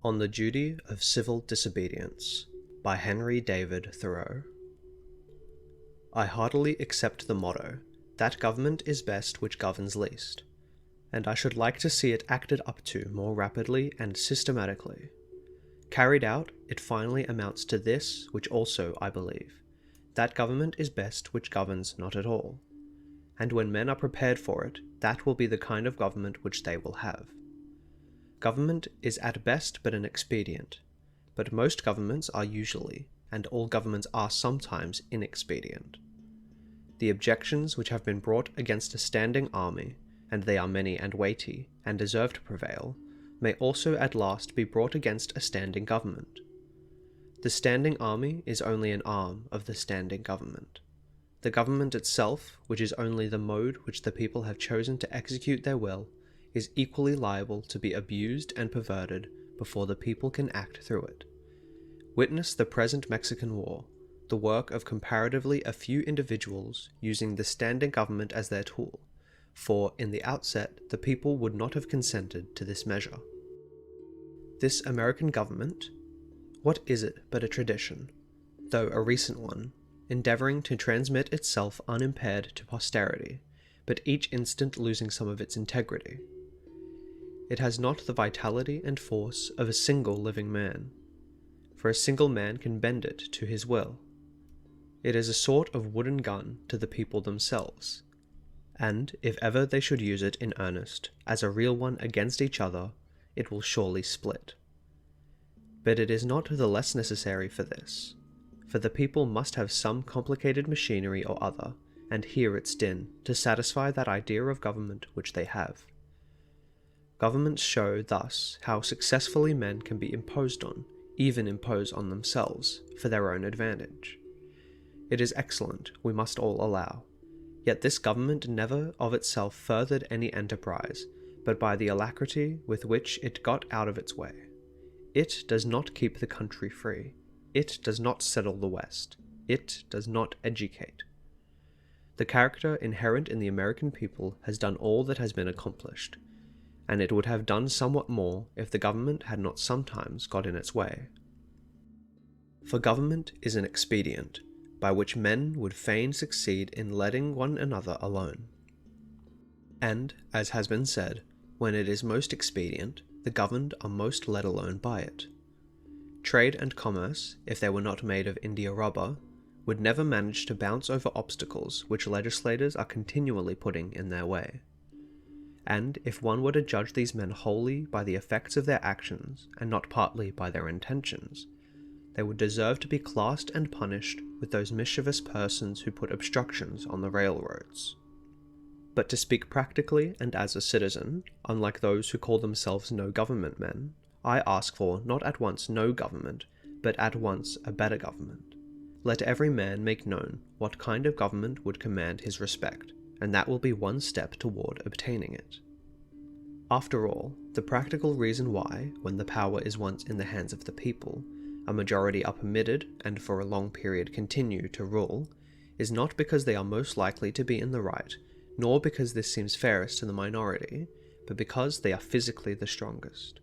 On the Duty of Civil Disobedience by Henry David Thoreau. I heartily accept the motto, that government is best which governs least, and I should like to see it acted up to more rapidly and systematically. Carried out, it finally amounts to this, which also I believe, that government is best which governs not at all, and when men are prepared for it, that will be the kind of government which they will have. Government is at best but an expedient, but most governments are usually, and all governments are sometimes, inexpedient. The objections which have been brought against a standing army, and they are many and weighty, and deserve to prevail, may also at last be brought against a standing government. The standing army is only an arm of the standing government. The government itself, which is only the mode which the people have chosen to execute their will, is equally liable to be abused and perverted before the people can act through it. Witness the present Mexican War, the work of comparatively a few individuals using the standing government as their tool, for in the outset the people would not have consented to this measure. This American government, what is it but a tradition, though a recent one, endeavouring to transmit itself unimpaired to posterity, but each instant losing some of its integrity? It has not the vitality and force of a single living man, for a single man can bend it to his will. It is a sort of wooden gun to the people themselves, and if ever they should use it in earnest, as a real one against each other, it will surely split. But it is not the less necessary for this, for the people must have some complicated machinery or other, and hear its din, to satisfy that idea of government which they have. Governments show thus how successfully men can be imposed on, even impose on themselves, for their own advantage. It is excellent, we must all allow, yet this government never of itself furthered any enterprise, but by the alacrity with which it got out of its way. It does not keep the country free, it does not settle the West, it does not educate. The character inherent in the American people has done all that has been accomplished, and it would have done somewhat more if the government had not sometimes got in its way. For government is an expedient, by which men would fain succeed in letting one another alone. And, as has been said, when it is most expedient, the governed are most let alone by it. Trade and commerce, if they were not made of India rubber, would never manage to bounce over obstacles which legislators are continually putting in their way. And if one were to judge these men wholly by the effects of their actions, and not partly by their intentions, they would deserve to be classed and punished with those mischievous persons who put obstructions on the railroads. But to speak practically and as a citizen, unlike those who call themselves no-government men, I ask for not at once no government, but at once a better government. Let every man make known what kind of government would command his respect, and that will be one step toward obtaining it. After all, the practical reason why, when the power is once in the hands of the people, a majority are permitted, and for a long period continue to rule, is not because they are most likely to be in the right, nor because this seems fairest to the minority, but because they are physically the strongest.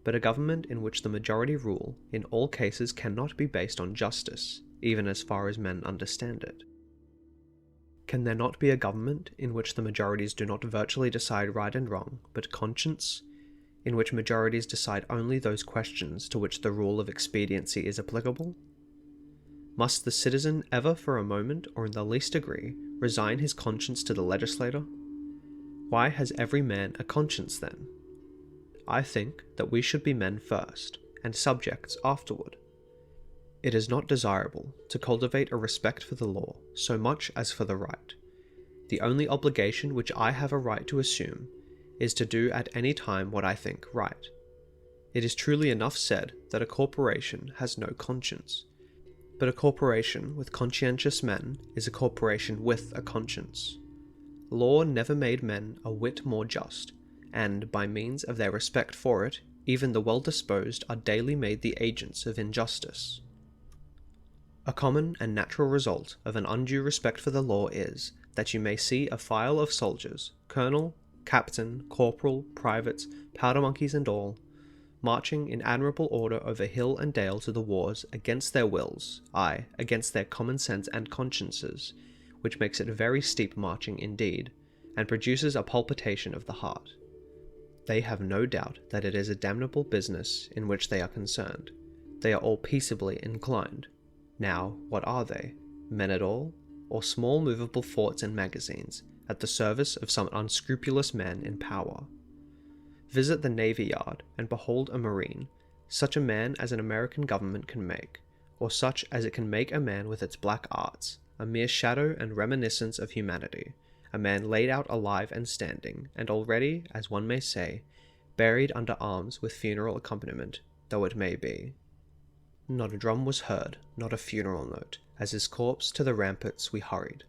But a government in which the majority rule, in all cases cannot be based on justice, even as far as men understand it. Can there not be a government in which the majorities do not virtually decide right and wrong, but conscience, in which majorities decide only those questions to which the rule of expediency is applicable? Must the citizen ever for a moment, or in the least degree, resign his conscience to the legislator? Why has every man a conscience then? I think that we should be men first, and subjects afterward. It is not desirable to cultivate a respect for the law so much as for the right. The only obligation which I have a right to assume is to do at any time what I think right. It is truly enough said that a corporation has no conscience, but a corporation with conscientious men is a corporation with a conscience. Law never made men a whit more just, and by means of their respect for it, even the well-disposed are daily made the agents of injustice. A common and natural result of an undue respect for the law is, that you may see a file of soldiers, colonel, captain, corporal, privates, powder monkeys and all, marching in admirable order over hill and dale to the wars against their wills, aye, against their common sense and consciences, which makes it very steep marching indeed, and produces a palpitation of the heart. They have no doubt that it is a damnable business in which they are concerned. They are all peaceably inclined. Now, what are they? Men at all? Or small movable forts and magazines, at the service of some unscrupulous man in power? Visit the Navy Yard, and behold a Marine, such a man as an American government can make, or such as it can make a man with its black arts, a mere shadow and reminiscence of humanity, a man laid out alive and standing, and already, as one may say, buried under arms with funeral accompaniment, though it may be. Not a drum was heard, not a funeral note, as his corpse to the ramparts we hurried.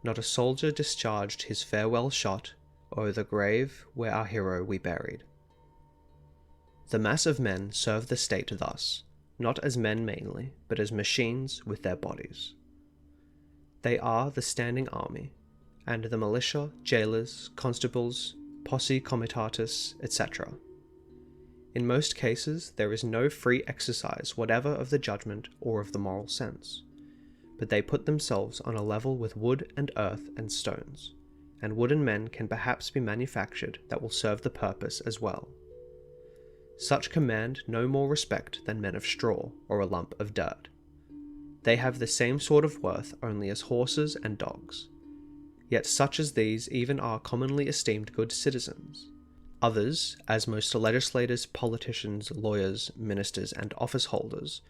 Not a soldier discharged his farewell shot o'er the grave where our hero we buried. The mass of men serve the state thus, not as men mainly, but as machines with their bodies. They are the standing army, and the militia, jailers, constables, posse comitatus, etc. In most cases there is no free exercise whatever of the judgment or of the moral sense, but they put themselves on a level with wood and earth and stones, and wooden men can perhaps be manufactured that will serve the purpose as well. Such command no more respect than men of straw or a lump of dirt. They have the same sort of worth only as horses and dogs. Yet such as these even are commonly esteemed good citizens. Others, as most legislators, politicians, lawyers, ministers, and office holders,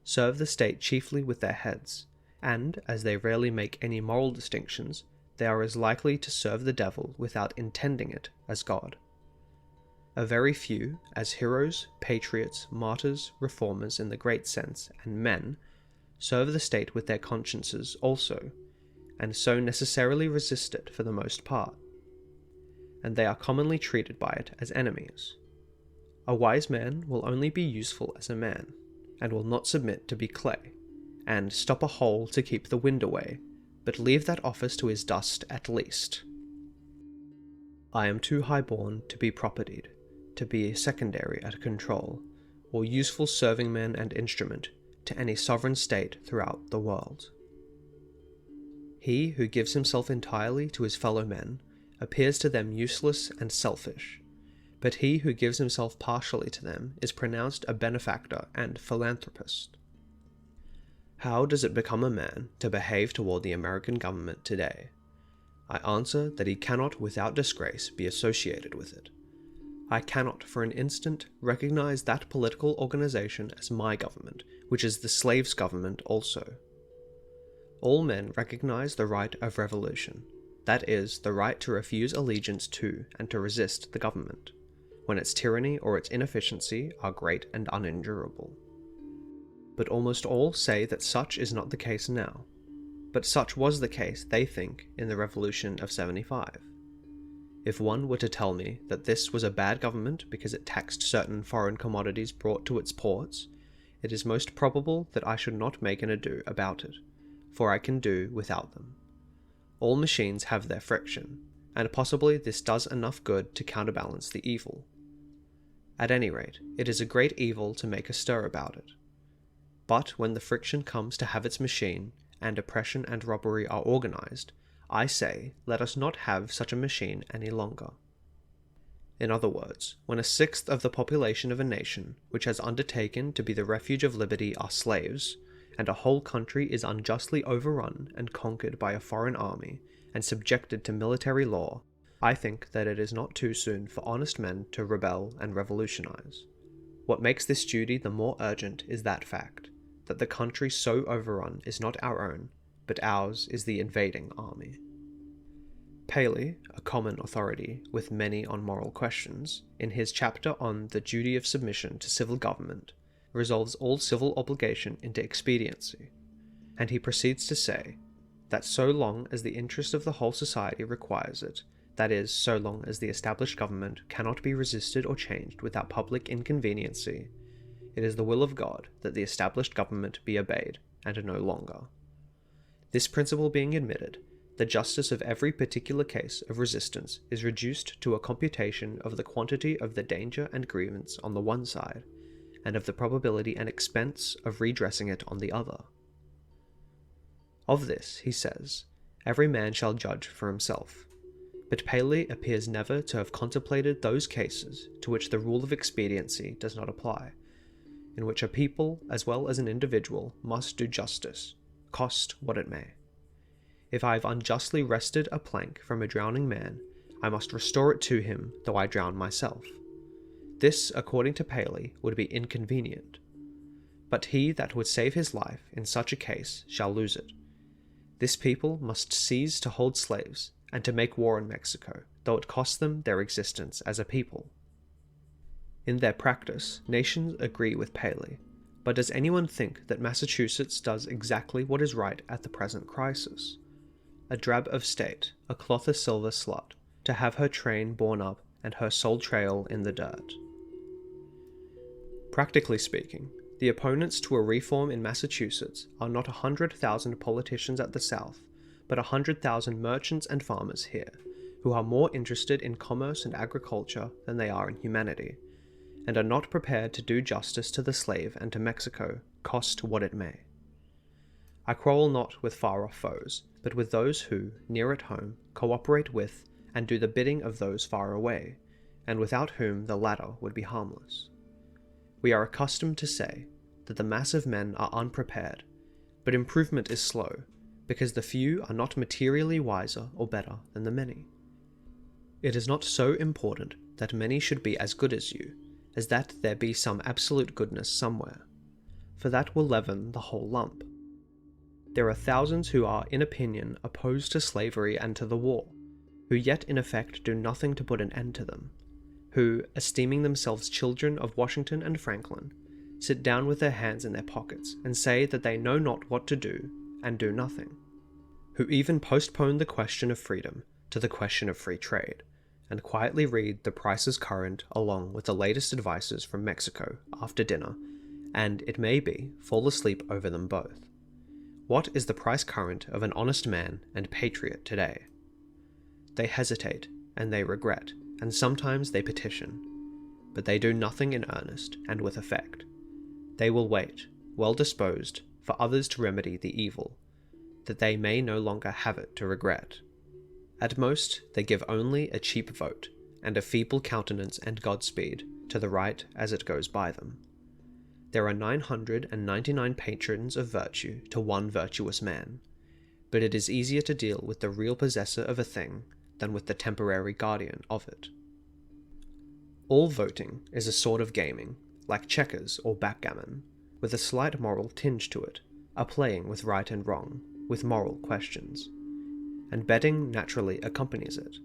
serve the state chiefly with their heads, and, as they rarely make any moral distinctions, they are as likely to serve the devil without intending it as God. A very few, as heroes, patriots, martyrs, reformers in the great sense, and men, serve the state with their consciences also, and so necessarily resist it for the most part, and they are commonly treated by it as enemies. A wise man will only be useful as a man, and will not submit to be clay, and stop a hole to keep the wind away, but leave that office to his dust at least. I am too high-born to be propertied, to be secondary at control, or useful serving man and instrument to any sovereign state throughout the world. He who gives himself entirely to his fellow men appears to them useless and selfish, but he who gives himself partially to them is pronounced a benefactor and philanthropist. How does it become a man to behave toward the American government today? I answer that he cannot without disgrace be associated with it. I cannot for an instant recognize that political organization as my government, which is the slave's government also. All men recognize the right of revolution, that is, the right to refuse allegiance to and to resist the government, when its tyranny or its inefficiency are great and unendurable. But almost all say that such is not the case now, but such was the case, they think, in the Revolution of '75. If one were to tell me that this was a bad government because it taxed certain foreign commodities brought to its ports, it is most probable that I should not make an ado about it, for I can do without them. All machines have their friction, and possibly this does enough good to counterbalance the evil. At any rate, it is a great evil to make a stir about it. But when the friction comes to have its machine, and oppression and robbery are organized, I say, let us not have such a machine any longer. In other words, when a sixth of the population of a nation, which has undertaken to be the refuge of liberty, are slaves, and a whole country is unjustly overrun and conquered by a foreign army, and subjected to military law, I think that it is not too soon for honest men to rebel and revolutionize. What makes this duty the more urgent is that fact, that the country so overrun is not our own, but ours is the invading army. Paley, a common authority with many on moral questions, in his chapter on the duty of submission to civil government, resolves all civil obligation into expediency, and he proceeds to say that so long as the interest of the whole society requires it, that is, so long as the established government cannot be resisted or changed without public inconveniency, it is the will of God that the established government be obeyed, and no longer. This principle being admitted, the justice of every particular case of resistance is reduced to a computation of the quantity of the danger and grievance on the one side, and of the probability and expense of redressing it on the other. Of this, he says, every man shall judge for himself, but Paley appears never to have contemplated those cases to which the rule of expediency does not apply, in which a people as well as an individual must do justice, cost what it may. If I have unjustly wrested a plank from a drowning man, I must restore it to him though I drown myself. This, according to Paley, would be inconvenient. But he that would save his life in such a case shall lose it. This people must cease to hold slaves and to make war in Mexico, though it cost them their existence as a people. In their practice, nations agree with Paley, but does anyone think that Massachusetts does exactly what is right at the present crisis? A drab of state, a cloth of silver slut, to have her train borne up and her sole trail in the dirt. Practically speaking, the opponents to a reform in Massachusetts are not 100,000 politicians at the South, but 100,000 merchants and farmers here, who are more interested in commerce and agriculture than they are in humanity, and are not prepared to do justice to the slave and to Mexico, cost what it may. I quarrel not with far-off foes, but with those who, near at home, cooperate with and do the bidding of those far away, and without whom the latter would be harmless. We are accustomed to say that the mass of men are unprepared, but improvement is slow, because the few are not materially wiser or better than the many. It is not so important that many should be as good as you, as that there be some absolute goodness somewhere, for that will leaven the whole lump. There are thousands who are, in opinion, opposed to slavery and to the war, who yet in effect do nothing to put an end to them, who, esteeming themselves children of Washington and Franklin, sit down with their hands in their pockets and say that they know not what to do, and do nothing, who even postpone the question of freedom to the question of free trade, and quietly read the prices current along with the latest advices from Mexico after dinner, and, it may be, fall asleep over them both. What is the price current of an honest man and patriot today? They hesitate, and they regret, and sometimes they petition, but they do nothing in earnest and with effect. They will wait, well disposed, for others to remedy the evil, that they may no longer have it to regret. At most, they give only a cheap vote, and a feeble countenance and Godspeed to the right as it goes by them. There are 999 patrons of virtue to one virtuous man, but it is easier to deal with the real possessor of a thing than with the temporary guardian of it. All voting is a sort of gaming, like checkers or backgammon, with a slight moral tinge to it, a playing with right and wrong, with moral questions, and betting naturally accompanies it.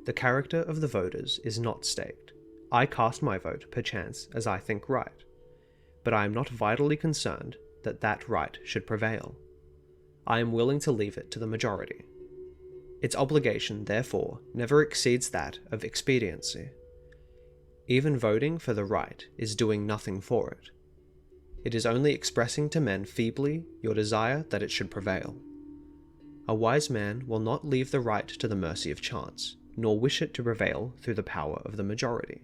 The character of the voters is not staked. I cast my vote, perchance, as I think right, but I am not vitally concerned that that right should prevail. I am willing to leave it to the majority. Its obligation, therefore, never exceeds that of expediency. Even voting for the right is doing nothing for it. It is only expressing to men feebly your desire that it should prevail. A wise man will not leave the right to the mercy of chance, nor wish it to prevail through the power of the majority.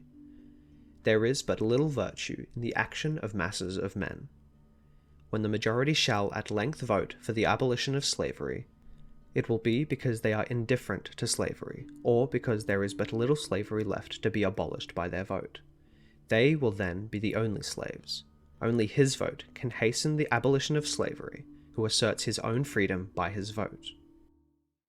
There is but little virtue in the action of masses of men. When the majority shall at length vote for the abolition of slavery, it will be because they are indifferent to slavery, or because there is but little slavery left to be abolished by their vote. They will then be the only slaves. Only his vote can hasten the abolition of slavery, who asserts his own freedom by his vote.